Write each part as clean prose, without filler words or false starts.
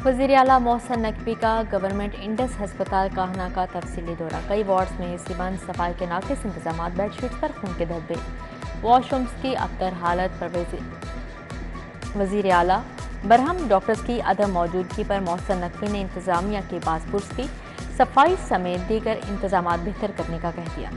वज़ीर आला मोहसिन नकवी का गवर्नमेंट इंडस हस्पताल काहना का तफसीली दौरा। कई वार्ड्स में एसी बंद, सफाई के नाकिस इंतजाम, बेडशीट्स पर खून के धब्बे, वॉशरूम्स की अबतर हालत पर वज़ीर आला बरहम। डॉक्टर्स की अदम मौजूदगी पर मोहसिन नकवी ने इंतजामिया के पास पुरस की, सफाई समेत दीगर इंतजाम बेहतर करने का कह दिया।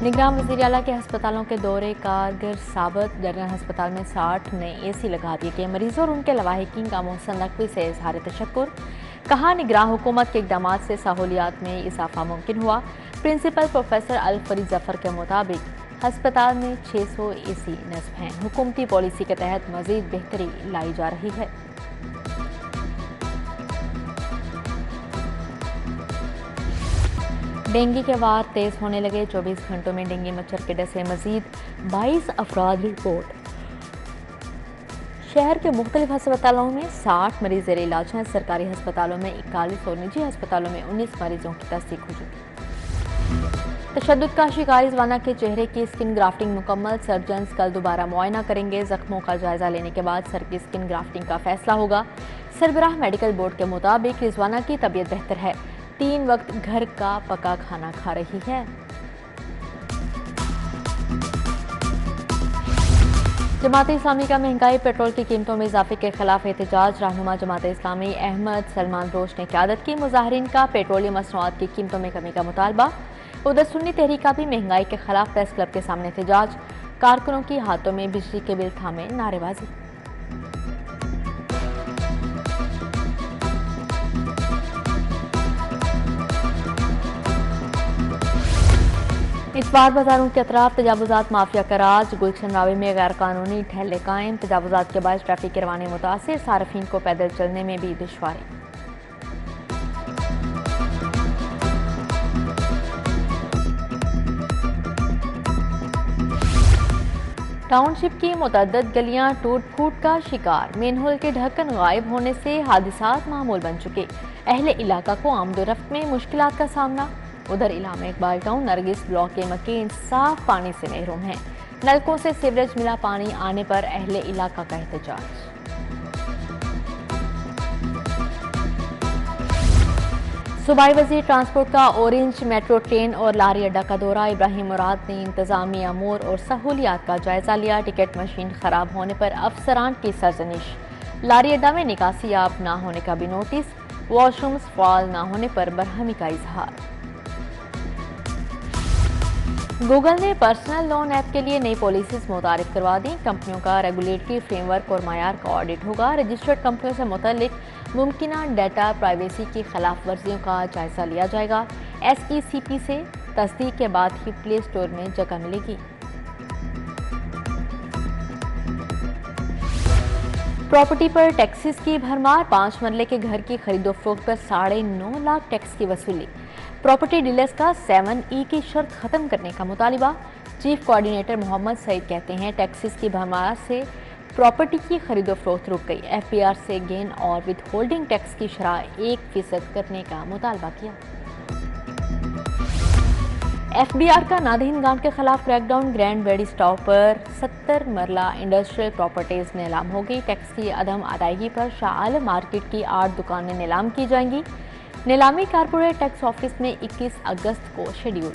निगरान वज़ीर आला के अस्पतालों के दौरे कारगर साबित। जनरल अस्पताल में 60 नए एसी लगा दिए गए। मरीजों और उनके लवाहिकीन का मोहसिन नकवी से इजहार तशक्कुर। कहा, निगरान हुकूमत के इकदाम से सहूलियात में इजाफा मुमकिन हुआ। प्रिंसिपल प्रोफेसर अल-फरीद जफर के मुताबिक अस्पताल में 600 एसी नस्ब हैं। हुकूमती पॉलिसी के तहत मजीद बेहतरी लाई जा रही है। डेंगू के वार तेज होने लगे। 24 घंटों में डेंगू मच्छर के डसे मजीद 22 अफराद रिपोर्ट। शहर के मुख्तलिफ अस्पतालों में 60 मरीज ज़ेर इलाज हैं। सरकारी अस्पतालों में 41 और निजी अस्पतालों में 19 मरीजों की तस्दीक हो चुकी। तशद्दुद का शिकार रिजवाना के चेहरे की स्किन ग्राफ्टिंग मुकम्मल। सर्जन्स कल दोबारा मुआयना करेंगे। जख्मों का जायजा लेने के बाद सर की स्किन ग्राफ्टिंग का फैसला होगा। सरबराह मेडिकल बोर्ड के मुताबिक रिजवाना की तबीयत बेहतर है। 3 वक्त घर का पका खाना खा रही है। जमात इस्लामी का महंगाई, पेट्रोल की कीमतों में इजाफे के खिलाफ एहतजाज। रहनुमा जमात इस्लामी अहमद सलमान रोश ने क़यादत की। मुजाहिरीन का पेट्रोलियम मसनूआत की कीमतों में कमी का मुतालबा। उधर सुन्नी तहरीक का भी महंगाई के खिलाफ प्रेस क्लब के सामने एहतजाज। कारकुनों की हाथों में बिजली के बिल थामे नारेबाजी। इतवार बाजारों के अतराफ तजावुजात माफिया का राज। गुलशन रावी में गैर कानूनी ठहले कायम। तजावुजात के बाद ट्रैफिक के रवाने मुतासिर। सार्फिन को पैदल चलने में भी दुश्वारी। टाउनशिप की मुतअद्दिद गलियां टूट फूट का शिकार। मेनहोल के ढक्कन गायब होने से हादिसात मामूल बन चुके। अहले इलाका को आमदोरफ्त में मुश्किलात का सामना। उधर इलामे इकबाल टाउन नरगिस ब्लॉक के मकीन साफ पानी से महरूम हैं। नलकों से सीवरेज मिला पानी आने पर अहले इलाका का एहतजाज। सूबाई वज़ीर ट्रांसपोर्ट का ऑरेंज मेट्रो ट्रेन और लारी अड्डा का दौरा। इब्राहिम मुराद ने इंतजामी अमूर और सहूलियात का जायजा लिया। टिकट मशीन खराब होने पर अफसरान की सरजनिश। लारी अड्डा में निकासी आप ना होने का भी नोटिस। वॉशरूम्स फाल ना होने पर बरहमी का इजहार। गूगल ने पर्सनल लोन ऐप के लिए नई पॉलिसीज मुतारिफ करवा दी। कंपनियों का रेगुलेटरी फ्रेमवर्क और मायार का ऑडिट होगा। रजिस्टर्ड कंपनियों से मुतल्लिक मुमकिना डेटा प्राइवेसी की खिलाफ वर्जियों का जायजा लिया जाएगा। SECP से तस्दीक के बाद ही प्ले स्टोर में जगह मिलेगी। प्रॉपर्टी पर टैक्सेस की भरमार। 5 मरले के घर की खरीदो फरोख्त पर 9.5 लाख टैक्स की वसूली। प्रॉपर्टी डीलर्स का 7E की शर्त खत्म करने का मुतालिबा। चीफ कोऑर्डिनेटर मोहम्मद सईद कहते हैं, टैक्सेस की भरमार से प्रॉपर्टी की खरीदो फरोख्त रुक गई। FBR से गेन और विद होल्डिंग टैक्स की शरह 1% करने का मुतालबा किया। FBR का नादहीन गांव के खिलाफ क्रैकडाउन। ग्रैंड बेडी स्टॉप पर 70 मरला इंडस्ट्रियल प्रॉपर्टीज नीलाम होगी। टैक्स की अदम अदायगी पर शाह आलम मार्केट की 8 दुकानें नीलाम की जाएंगी। नीलामी कारपोरेट टैक्स ऑफिस में 21 अगस्त को शेड्यूल।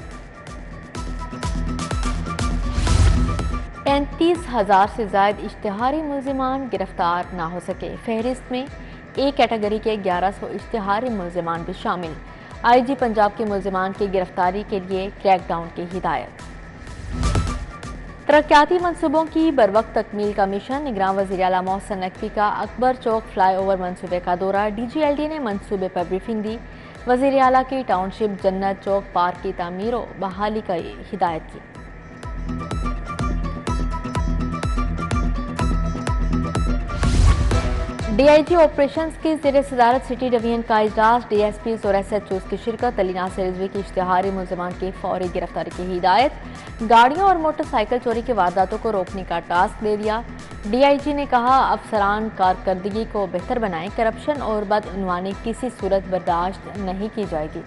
35,000 से ज्यादा इश्तिहारी मुल्जिमान गिरफ्तार ना हो सके। फहरिस्त में A कैटेगरी के 1100 इश्तिहारी मुल्जिमान भी शामिल। IG पंजाब के मुल्जिमान की गिरफ्तारी के लिए क्रैकडाउन की हिदायत। तरक्याती मनसूबों की बरवक्त तकमील का मिशन। निगरान वज़ीर आला मोहसिन नकवी का अकबर चौक फ्लाईओवर मनसूबे का दौरा। DGLD ने मनसूबे पर ब्रीफिंग दी। वज़ीर आला की टाउनशिप जन्नत चौक पार्क की तामीर और बहाली की हिदायत की। DIG ऑपरेशंस की ज़ेर सदारत सिटी डिवीजन का इजलास। DSPs और SHOs की शिरकत। अली नासिर रिजवी की इश्तिहारी मुल्जिमान की फौरी गिरफ्तारी की हिदायत। गाड़ियों और मोटरसाइकिल चोरी की वारदातों को रोकने का टास्क दे दिया। DIG ने कहा, अफसरान कारकर्दगी को बेहतर बनाएं। करप्शन और बदउनवानी किसी सूरत बर्दाश्त नहीं की जाएगी।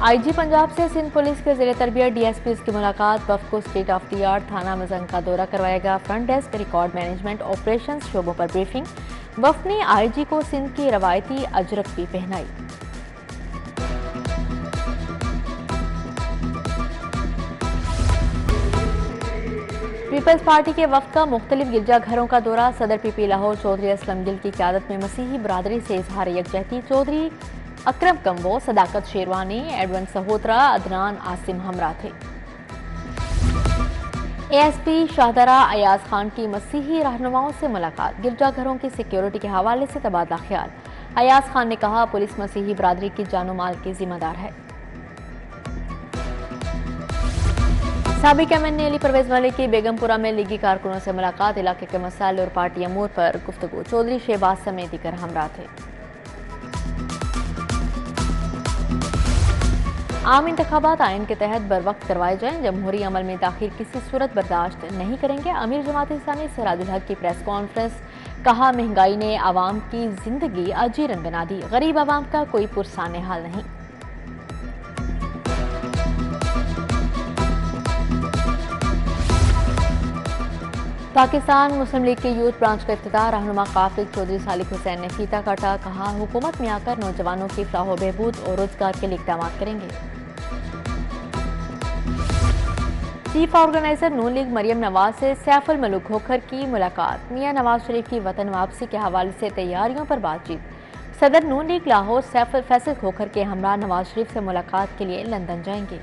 आईजी पंजाब से सिंध पुलिस के जिले तरबियत डीएसपी की मुलाकात। वफ्द को स्टेट ऑफ द आर्ट थाना मजंग का दौरा करवाएगा। Front desk, record management, operations शोबों पर ब्रीफिंग। वफ्द ने आईजी को सिंध की रवायती अजरक भी पहनाई। पीपल्स पार्टी के वफ्द का मुख्तलिफ गिरजाघरों का दौरा। सदर पीपी लाहौर चौधरी असलम गिल की क़यादत में मसीही बरादरी से इजहार यकजहती। चौधरी अकरम कम्बो, सदाकत शेरवानी, एडवन सहोत्रा, अदनान आसिम हमरा थे। एएसपी शाहदरा अयाज खान की मसीही रहनुमाओं से मुलाकात। गिरजाघरों की सिक्योरिटी के हवाले से तबादला ख्याल। अयाज खान ने कहा, पुलिस मसीही बरादरी की जानो माल की जिम्मेदार है। साबिक एमएनए अली परवेज मलिक की बेगमपुरा में लीगी कारकुनों से मुलाकात। इलाके के मसाइल और पार्टी अमूर पर गुफ्तगू। चौधरी शहबाज समेत दीगर हमरा थे। आम इंतखाबात आइन के तहत बर वक्त करवाए जाएं। जमहूरी अमल में दाखिल किसी सूरत बर्दाश्त नहीं करेंगे। अमीर जमात इस्लामी सिराजुल हक की प्रेस कॉन्फ्रेंस। कहा, महंगाई ने आवाम की जिंदगी अजीरन बना दी। गरीब आवाम का कोई पुरसाने हाल नहीं। पाकिस्तान मुस्लिम लीग के यूथ ब्रांच का इफ्तिताह। रहनुमा काफिल चौधरी सालिक हुसैन ने फीता काटा। कहा, हुकूमत में आकर नौजवानों की फलाह व बहबूद और रोजगार के लिए इक़दाम करेंगे। चीफ ऑर्गेनाइजर नून लीग मरियम नवाज से सैफुल मलूक खोखर की मुलाकात। मियां नवाज शरीफ की वतन वापसी के हवाले से तैयारियों पर बातचीत। सदर नून लीग लाहौर सैफुल फैसल खोखर के हमरा नवाज शरीफ से मुलाकात के लिए लंदन जाएंगे।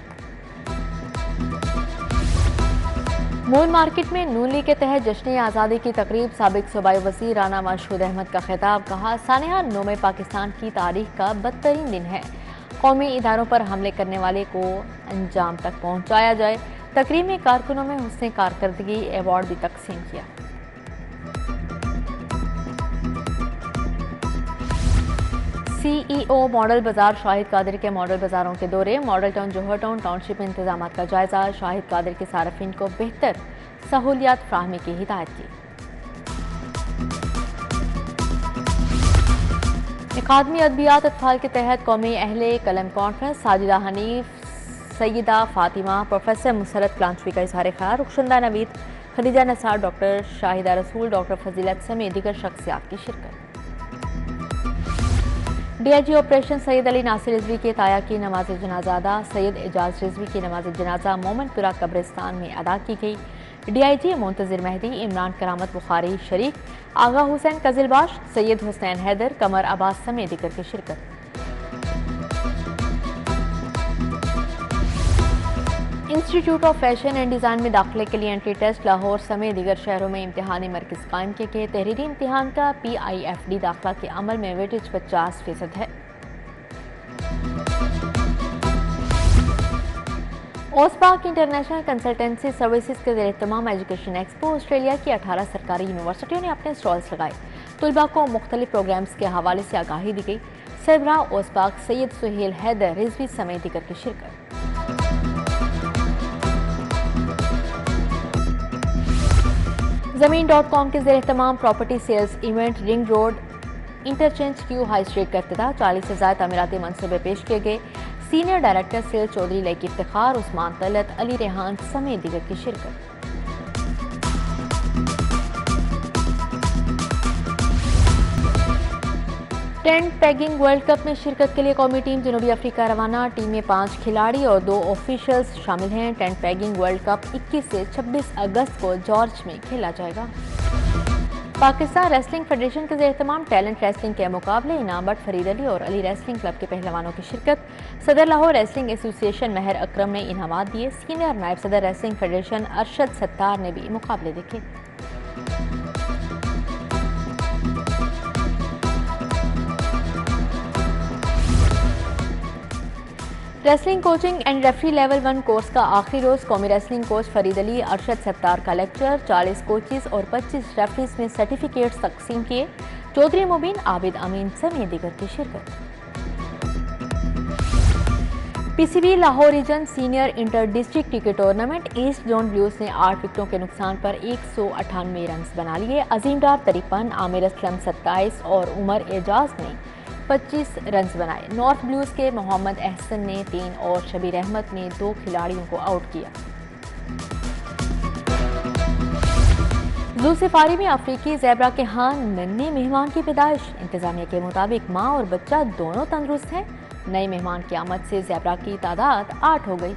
मूल मार्केट में नून लीग के तहत जश्न आज़ादी की तकरीब। साबिक सूबाई वज़ीर राना मशहूद अहमद का खिताब। कहा, सानिया 9 पाकिस्तान की तारीख का बदतरीन दिन है। कौमी इदारों पर हमले करने वाले को अंजाम तक पहुंचाया जाए। तकरीब में कारकुनों में हुस्न कारकर्दगी अवार्ड भी तकसीम किया। सीईओ मॉडल बाजार शाहिद कादिर के मॉडल बाजारों के दौरे। मॉडल टाउन जौहर टाउन टाउनशिप इंतजाम का जायजा। शाहिद कादिर के सार्फिन को बेहतर सहूलियात फ्राहमी की हिदायत की। अकादमी अदबियात अतफाल के तहत कौमी अहले कलम कॉन्फ्रेंस। साजिदा हनीफ, सैयदा फातिमा, प्रोफेसर मुसरत क्लांचवी का इजहार ख्याल। रुखशंदा नवीद, खदीजा नसार, डॉक्टर शाहिदा रसूल, डॉक्टर फजीलत समेत दीगर शख्सियात की शिरकत। डीआईजी ऑपरेशन सैयद अली नासिर रिजवी के ताया की नमाज जनाजा अदा। सैयद एजाज रिजवी की नमाज जनाजा मोमनपुरा कब्रिस्तान में अदा की गई। डीआईजी मुंतजिर मेहदी, इमरान करामत बुखारी शरीक, आगा हुसैन कजिलबाश, सैयद हुसैन हैदर, कमर अब्बास समेत दीगर की शिरकत। Institute of fashion and design में दाखिले के लिए एंट्री टेस्ट। लाहौर समेत दीगर शहरों में इम्तिहानी मरकज़ कायम किए गए। तहरीरी इम्तिहान का PIFD दाखिला के अमल में वेटेज 50% है। ओसपाक इंटरनेशनल कंसल्टेंसी सर्विसेज के ज़रिए तमाम एजुकेशन एक्सपो। ऑस्ट्रेलिया की 18 सरकारी यूनिवर्सिटियों ने अपने स्टॉल्स लगाए। तलबा को मुख्तलिफ प्रोग्राम्स के हवाले से आगाही दी गई। सरबराह ओसपाक सैयद सुहेल हैदर रिजवी समेत दीगर की शिरकत। ज़मीन.com के ज़रिए तमाम property sales event ring road interchange Q high street का इफ्तिताह। 40 से ज़ायद तमीराती मनसूबे पेश किए गए। Senior director sale Chaudhry Lucky Iftikhar, Usman Talat, Ali Rehan समेत दीगर की शिरकत। टेंट पैगिंग वर्ल्ड कप में शिरकत के लिए कौमी टीम जनूबी अफ्रीका रवाना। टीम में 5 खिलाड़ी और 2 ऑफिशियल्स शामिल हैं। टेंट पैगिंग वर्ल्ड कप 21 से 26 अगस्त को जॉर्ज में खेला जाएगा। पाकिस्तान रेसलिंग फेडरेशन के ज़रिए तमाम टैलेंट रेसलिंग के मुकाबले। इनाम बट, फरीद अली और अली रेसलिंग क्लब के पहलवानों की शिरकत। सदर लाहौर रेसलिंग एसोसिएशन महर अकरम ने इनामात दिए। सीनियर नायब सदर रेसलिंग फेडरेशन अरशद सत्तार ने भी मुकाबले देखे। Wrestling coaching and referee level 1 course का आखिरी रोज। कौमी रेसलिंग कोच फरीद अली, अरशद सत्तार का लेक्चर। 40 कोचेस और 25 रेफरीज में सर्टिफिकेट्स तकसीम किए। चौधरी मुबीन, आबिद अमीन समेत दीगर की शिरकत। PCB Lahore region senior inter district cricket tournament. East zone blues ने 8 विकेटों के नुकसान पर 198 रन बना लिए। अजीम डार 53, आमिर असलम 27 और उमर एजाज ने 25 रन्स बनाए। नॉर्थ ब्लूज के मोहम्मद अहसन ने 3 और शबीर अहमद ने 2 खिलाड़ियों को आउट किया। ज़ू सफारी में अफ्रीकी ज़ेबरा के यहाँ नन्हे मेहमान की पैदाइश। इंतजामिया के मुताबिक माँ और बच्चा दोनों तंदुरुस्त हैं। नए मेहमान की आमद से ज़ेबरा की तादाद 8 हो गई।